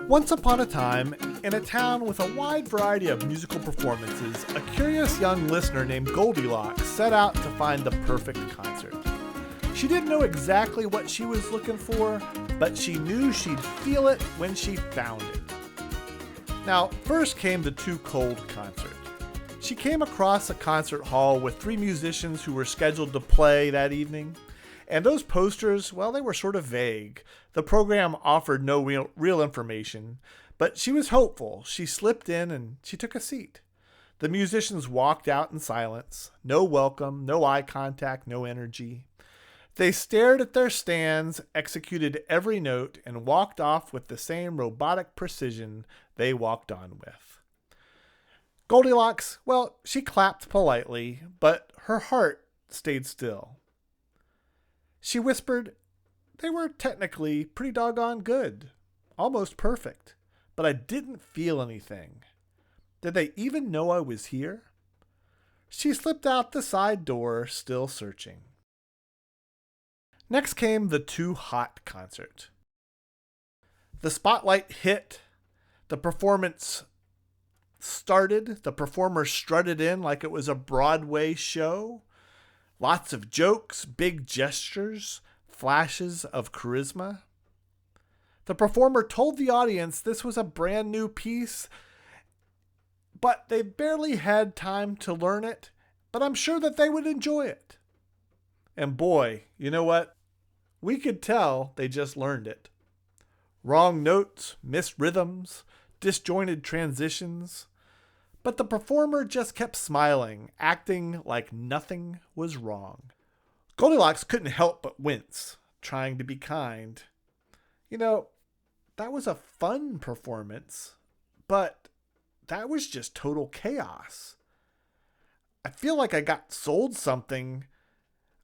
Once upon a time, in a town with a wide variety of musical performances, a curious young listener named Goldilocks set out to find the perfect concert. She didn't know exactly what she was looking for, but she knew she'd feel it when she found it. Now, first came the Too Cold concert. She came across a concert hall with 3 musicians who were scheduled to play that evening. And those posters, well, they were sort of vague. The program offered no real information, but she was hopeful. She slipped in and she took a seat. The musicians walked out in silence. No welcome, no eye contact, no energy. They stared at their stands, executed every note, and walked off with the same robotic precision they walked on with. Goldilocks, well, she clapped politely, but her heart stayed still. She whispered, "They were technically pretty doggone good, almost perfect, but I didn't feel anything. Did they even know I was here?" She slipped out the side door, still searching. Next came the Too Hot concert. The spotlight hit, the performance started, the performer strutted in like it was a Broadway show. Lots of jokes, big gestures, flashes of charisma. The performer told the audience this was a brand new piece, but they barely had time to learn it, but I'm sure that they would enjoy it. And boy, you know what? We could tell they just learned it. Wrong notes, missed rhythms, disjointed transitions. But the performer just kept smiling, acting like nothing was wrong. Goldilocks couldn't help but wince, trying to be kind. You know, that was a fun performance, but that was just total chaos. I feel like I got sold something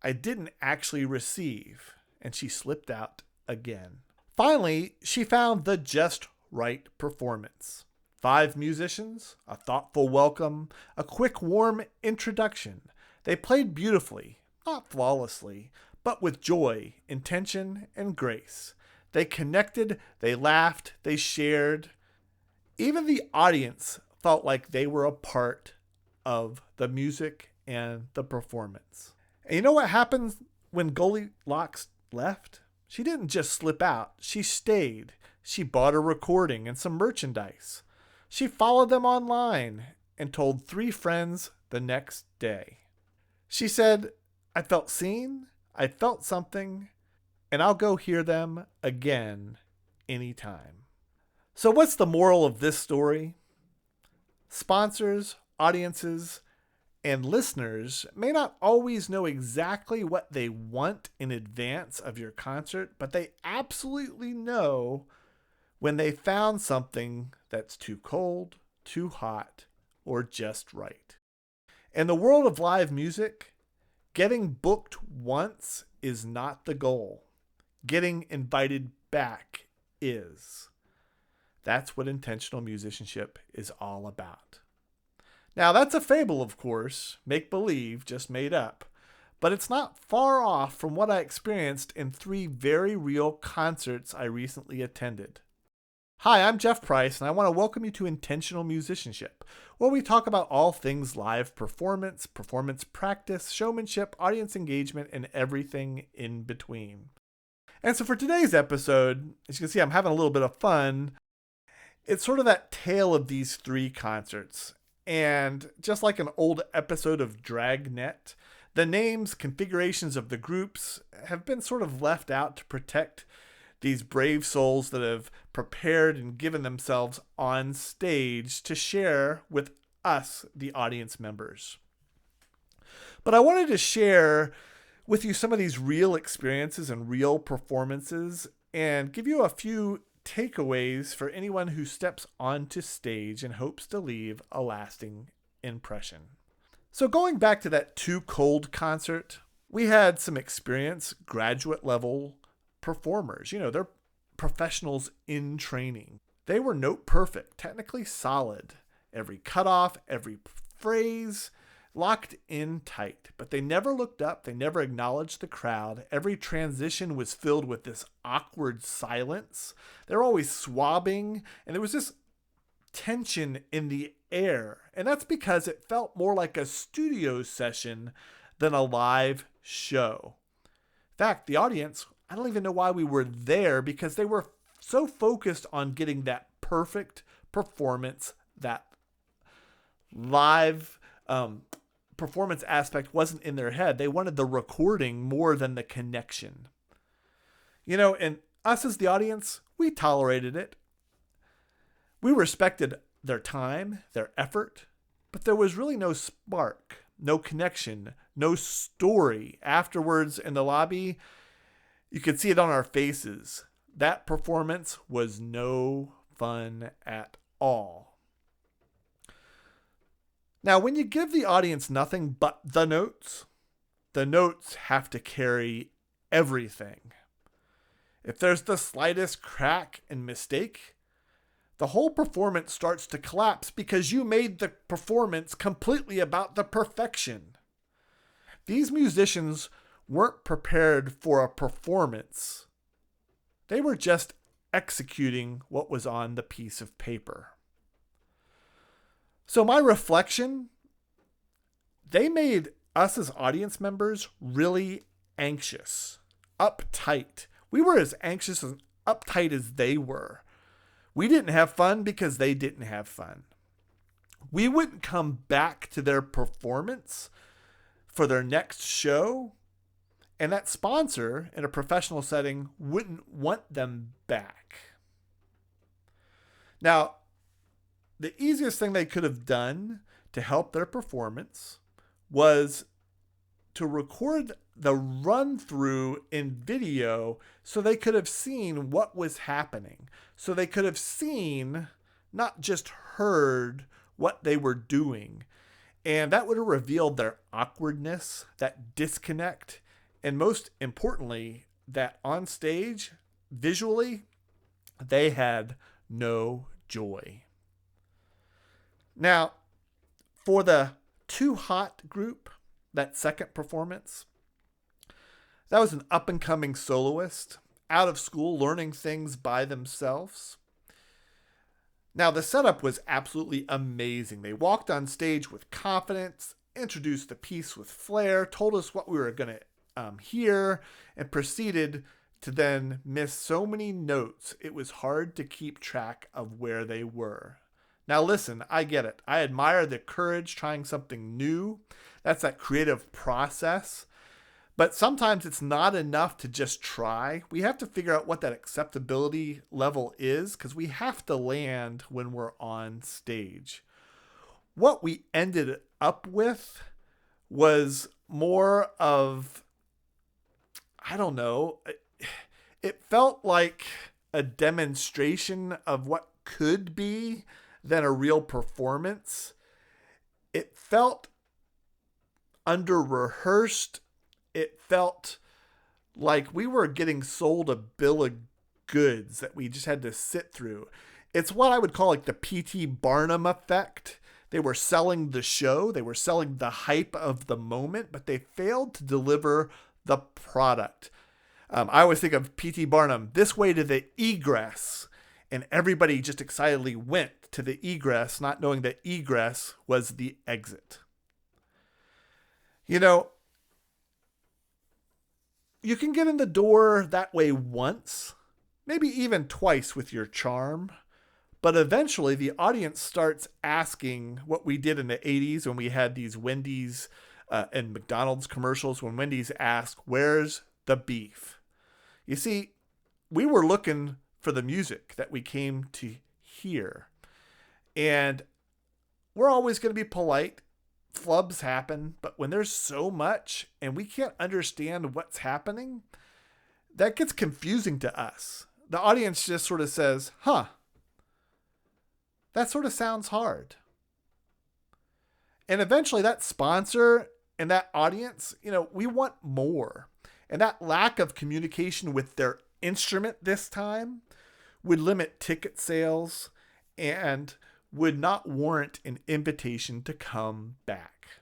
I didn't actually receive, and she slipped out again. Finally, she found the just right performance. 5 musicians, a thoughtful welcome, a quick warm introduction. They played beautifully, not flawlessly, but with joy, intention, and grace. They connected, they laughed, they shared. Even the audience felt like they were a part of the music and the performance. And you know what happened when Goldilocks left? She didn't just slip out. She stayed. She bought a recording and some merchandise. She followed them online and told 3 friends the next day. She said, "I felt seen, I felt something, and I'll go hear them again anytime." So what's the moral of this story? Sponsors, audiences, and listeners may not always know exactly what they want in advance of your concert, but they absolutely know when they found something that's too cold, too hot, or just right. In the world of live music, getting booked once is not the goal. Getting invited back is. That's what intentional musicianship is all about. Now, that's a fable, of course, make-believe, just made up, but it's not far off from what I experienced in 3 very real concerts I recently attended. Hi, I'm Jeff Price, and I want to welcome you to Intentional Musicianship, where we talk about all things live performance, performance practice, showmanship, audience engagement, and everything in between. And so for today's episode, as you can see, I'm having a little bit of fun. It's sort of that tale of these 3 concerts. And just like an old episode of Dragnet, the names, configurations of the groups have been sort of left out to protect these brave souls that have prepared and given themselves on stage to share with us, the audience members. But I wanted to share with you some of these real experiences and real performances and give you a few takeaways for anyone who steps onto stage and hopes to leave a lasting impression. So going back to that Too Cold concert, we had some experienced graduate level performers. You know, they're professionals in training. They were note perfect, technically solid. Every cutoff, every phrase, locked in tight, but they never looked up. They never acknowledged the crowd. Every transition was filled with this awkward silence. They're always swabbing, and there was this tension in the air. And that's because it felt more like a studio session than a live show. In fact, the audience, I don't even know why we were there, because they were so focused on getting that perfect performance, that live performance aspect wasn't in their head. They wanted the recording more than the connection. And us as the audience, we tolerated it. We respected their time, their effort, but there was really no spark, no connection, no story. Afterwards in the lobby, you could see it on our faces. That performance was no fun at all. Now, when you give the audience nothing but the notes have to carry everything. If there's the slightest crack and mistake, the whole performance starts to collapse because you made the performance completely about the perfection. These musicians weren't prepared for a performance. They were just executing what was on the piece of paper. So my reflection, they made us as audience members really anxious, uptight. We were as anxious and uptight as they were. We didn't have fun because they didn't have fun. We wouldn't come back to their performance for their next show, and that sponsor in a professional setting wouldn't want them back. Now, the easiest thing they could have done to help their performance was to record the run through in video so they could have seen what was happening. So they could have seen, not just heard, what they were doing. And that would have revealed their awkwardness, that disconnect, and most importantly, that on stage, visually, they had no joy. Now, for the Too Hot group, that second performance, that was an up-and-coming soloist, out of school, learning things by themselves. Now, the setup was absolutely amazing. They walked on stage with confidence, introduced the piece with flair, told us what we were going to hear, and proceeded to then miss so many notes, it was hard to keep track of where they were. Now listen, I get it. I admire the courage trying something new. That's that creative process. But sometimes it's not enough to just try. We have to figure out what that acceptability level is, because we have to land when we're on stage. What we ended up with was more of, I don't know, it felt like a demonstration of what could be than a real performance. It felt under-rehearsed. It felt like we were getting sold a bill of goods that we just had to sit through. It's what I would call like the P.T. Barnum effect. They were selling the show. They were selling the hype of the moment, but they failed to deliver the product. I always think of P.T. Barnum, this way to the egress. And everybody just excitedly went to the egress, not knowing that egress was the exit. You know, you can get in the door that way once, maybe even twice with your charm, but eventually the audience starts asking what we did in the 80s when we had these Wendy's and McDonald's commercials, when Wendy's asked, "Where's the beef?" You see, we were looking for the music that we came to hear. And we're always going to be polite. Flubs happen. But when there's so much and we can't understand what's happening, that gets confusing to us. The audience just sort of says, that sort of sounds hard. And eventually that sponsor and that audience, we want more. And that lack of communication with their instrument this time would limit ticket sales and would not warrant an invitation to come back.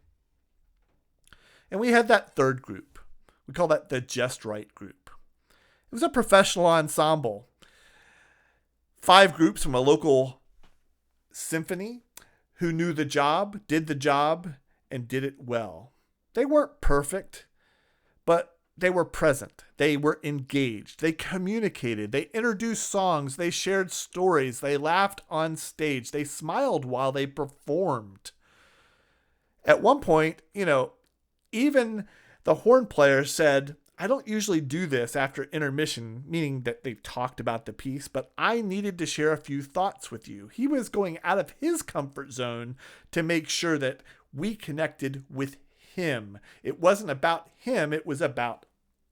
And we had that third group. We call that the Just Right group. It was a professional ensemble. 5 groups from a local symphony who knew the job, and did it well. They weren't perfect, but they were present. They were engaged. They communicated. They introduced songs. They shared stories. They laughed on stage. They smiled while they performed. At one point, even the horn player said, I don't usually do this after intermission, meaning that they talked about the piece, but I needed to share a few thoughts with you. He was going out of his comfort zone to make sure that we connected with him. It wasn't about him, it was about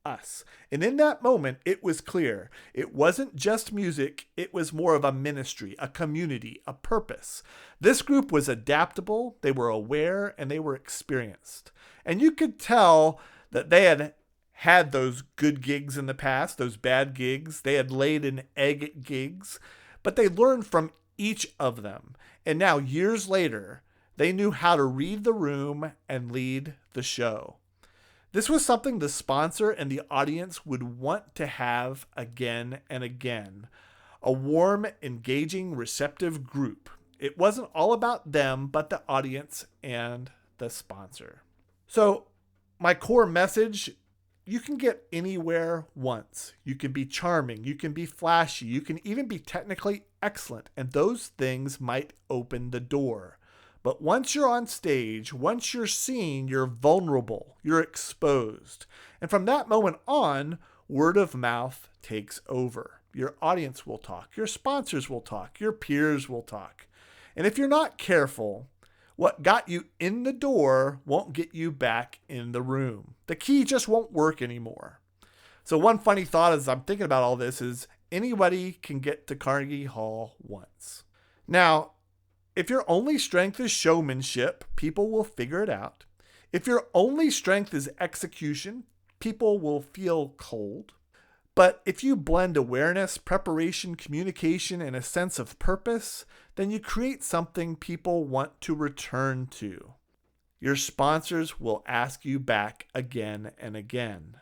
us. And in that moment, it was clear. It wasn't just music, it was more of a ministry, a community, a purpose. This group was adaptable, they were aware, and they were experienced. And you could tell that they had those good gigs in the past, those bad gigs. They had laid an egg at gigs, but they learned from each of them. And now, years later, they knew how to read the room and lead the show. This was something the sponsor and the audience would want to have again and again. A warm, engaging, receptive group. It wasn't all about them, but the audience and the sponsor. So, my core message: you can get anywhere once. You can be charming. You can be flashy. You can even be technically excellent. And those things might open the door. But once you're on stage, once you're seen, you're vulnerable. You're exposed. And from that moment on, word of mouth takes over. Your audience will talk. Your sponsors will talk. Your peers will talk. And if you're not careful, what got you in the door won't get you back in the room. The key just won't work anymore. So one funny thought as I'm thinking about all this is anybody can get to Carnegie Hall once. Now, if your only strength is showmanship, people will figure it out. If your only strength is execution, people will feel cold. But if you blend awareness, preparation, communication, and a sense of purpose, then you create something people want to return to. Your sponsors will ask you back again and again.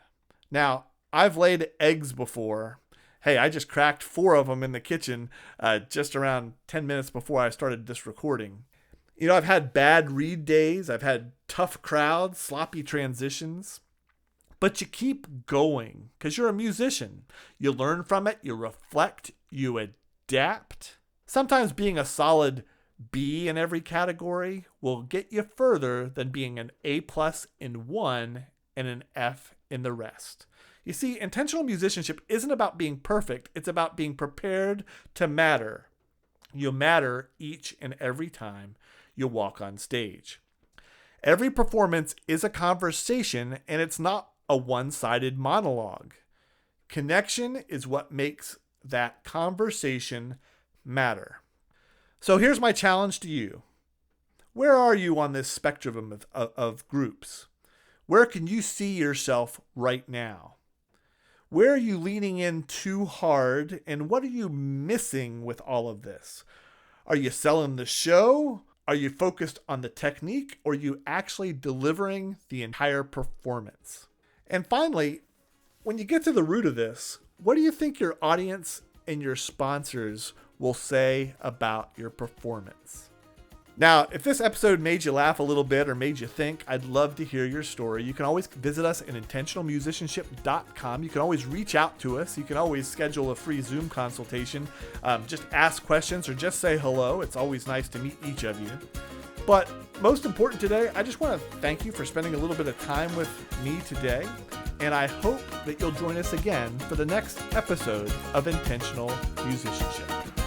Now, I've laid eggs before. Hey, I just cracked 4 of them in the kitchen just around 10 minutes before I started this recording. I've had bad read days. I've had tough crowds, sloppy transitions. But you keep going because you're a musician. You learn from it, you reflect, you adapt. Sometimes being a solid B in every category will get you further than being an A+ in one and an F in the rest. You see, intentional musicianship isn't about being perfect. It's about being prepared to matter. You matter each and every time you walk on stage. Every performance is a conversation, and it's not a one-sided monologue. Connection is what makes that conversation matter. So here's my challenge to you. Where are you on this spectrum of groups? Where can you see yourself right now? Where are you leaning in too hard, and what are you missing with all of this? Are you selling the show? Are you focused on the technique, or are you actually delivering the entire performance? And finally, when you get to the root of this, what do you think your audience and your sponsors will say about your performance? Now, if this episode made you laugh a little bit or made you think, I'd love to hear your story. You can always visit us at intentionalmusicianship.com. You can always reach out to us. You can always schedule a free Zoom consultation. Just ask questions or just say hello. It's always nice to meet each of you. But most important today, I just want to thank you for spending a little bit of time with me today. And I hope that you'll join us again for the next episode of Intentional Musicianship.